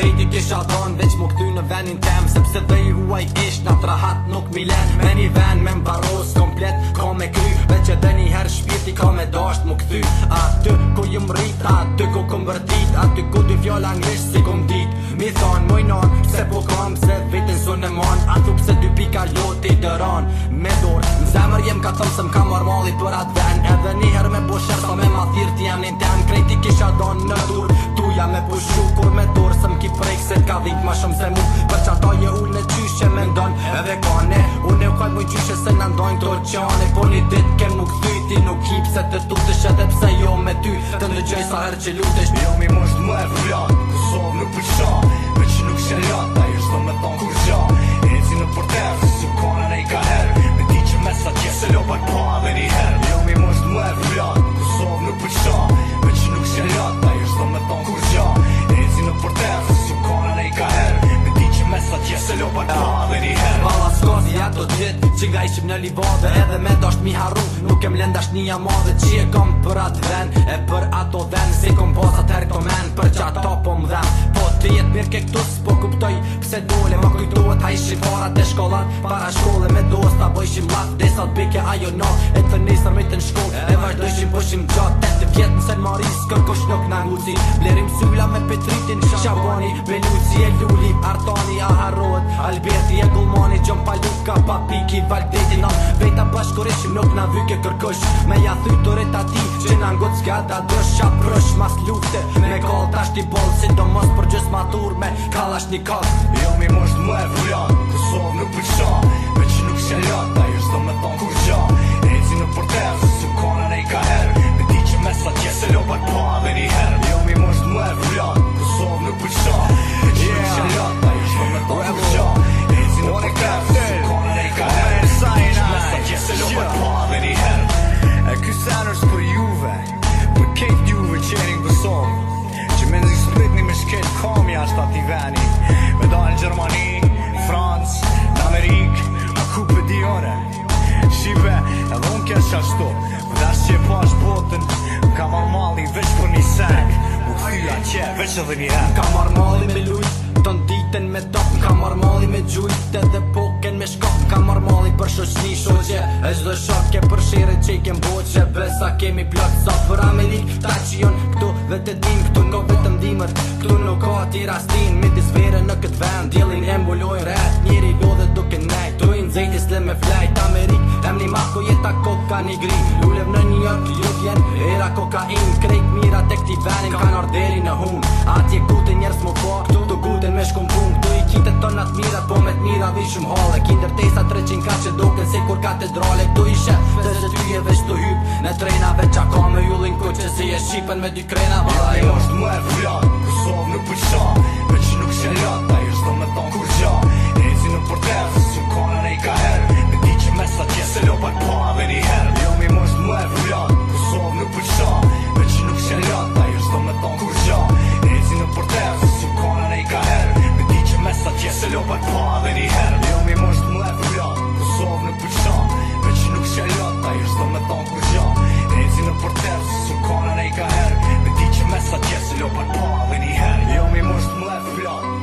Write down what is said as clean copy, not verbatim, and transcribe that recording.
Krejti kisha dhon veç mu këty në venin tem, sepse dhe i huaj ish na trahat nuk milen. Me një ven me mbaros komplet ka me kry, veç edhe një her shpirti ka me dasht mu këthy. Aty ku jëm rrit, aty ku kom vërtit, aty ku dy fjall anglisht si kom dit. Mi thon mojnon, pse po kam, pse vetin sun e mon, atu pse dy pika loti dëron. Me dor, në zemër jem ka thëm se m'ka marmali për atë ven, edhe njëher me po sherta me ma thirti jam një tem. Krejti kisha don në dur, tuja me pushu kur me dor, se m'ki prejk se t'ka dhik ma shumë se mu. Për që ato je ullë në gjyshe me ndon, edhe kane, unë e kaj muj gjyshe se në ndojnë të qane. Po një dit kem nuk thyti, nuk hip se të tutesh, edhe pse jo me ty, të ndëgjoj sa her që lutesh. Jo mi mosht më e flat, Kosovë nuk përqa, me që nuk shëllat, ta jeshtë do me thonë kur gja. Eci në porter, se su kone ne i ka herë, me ti që me sa tje se lo pak pa dhe një herë. Jo mi mosht më e flat, Kosovë nuk përqa, me që nuk shëllat, ta jeshtë do me thonë kur gja. Eci në porter, se su kone ne i ka herë, me ti që me sa tje se lo pak pa dhe një herë. Vala s'kozi ato dit, që nga ishim në livade, edhe me dasht mi harru, nuk em lendash një madhe. Që e kom për atë ven, e për ato ven, si kom posat her komen, për që ato po m'dhem. Po të jet mirë ke këtu s'po kuptoj, pse dole ma kujtohet hajshi parat e shkollat, para shkolle me dosta bojshim lat, desat bike ajo no, e të nesër me të në shkoll, e vazhdojshim bojshim gjatë, 8 vjet në Sen Maris, kërkush nuk na nguci, blerim sylla me Petritin, Shabani, Beluci e Luli, Artani, Aharot, Alberti e Gulmani, Gjon Paluka, Papiki, Valdeti, na veta bashkurishim nuk na vyke kërkush, me ja thyturit ati, që na ngut s'gata dësh, qa prësh mas lufte, me kall tash t'i boll, si do mos për gjës matur me kallash një kall. Jo mi mosht më e flat, Kosovë nuk përqa, me që nuk shëllat, ta jeshtë do me thonë kur gja. Eci në porter, se su kone ne i ka herë, me ti që me sa tje se lo pak pa dhe një herë. Jo mi mosht më e flat, Kosovë nuk përqa, me që nuk shëllat, ta jeshtë do me thonë kur gja. Eci në porter, se su kone ne i ka herë, me ti që me sa tje se lo pak pa dhe një herë. E ky sen është për juve, për kejt juve qerin Kosovë, që me nëzi spritni me shket kamja është ati veni, me da në Gjermani, Francë, në Amerikë, a ku për di ore. Shive, edhe unë kesh ashtu, vëdash që e pash botën, ka marrë mali veç për një sek, u këthyla që veç edhe një herë. Ka marrë mali me lujt, të nditen me top, ka marrë mali me gjujt, edhe poken me shkop, ka marrë mali për shoqni shoqe, e çdo shok ke për shire që i kem boqe, besa kemi plot sa për Amerik, ta që jon këtu dhe të dim, këtu nuk vetëm dimër, këtu nuk ka ati rastin, midis vere në këtë vend, djelin e mbulojnë ret, njeri lodhe duke nejt, tu i nxejt isle me flejt, Amerik, emni mako jeta koka një gri, lulev në New York, lutjen, era kokain, krejt mira tek ti venin, kan orderi në hun, atje kute njerës më po, këtu të guten me shkum pun, këtu i kitet tonat mira, po me t'mira vishum hale, kinder tesa 300 ka që doken se kur katedrale, këtu i shef, dhe se ty e veç të hyp, në trejnave qa ka me jullin kuqe si e shqipen me dy krena, vala jo është më e flat, Kosovë nuk përqa, me që nuk shëllat, ta jeshtë do me thonë kur gja. Eci në porter, se su kone ne i ka herë, me ti që me sa tje se lo pak pa dhe një herë. Jo mi mosht më e flat, Kosovë nuk përqa, me që nuk shëllat, ta jeshtë do me thonë kur gja. Eci në porter, se su kone ne i ka herë, me ti që me sa tje se lo pak pa dhe një herë. Jo mi mosht më e flat, Kosovë nuk përqa, me që nuk shëllat, ta jeshtë do me thonë kur gja. Eci në porter, se su kone ne i ka herë, me ti që me sa tje se lo pak pa dhe një herë. Jo mi mosht më e flat,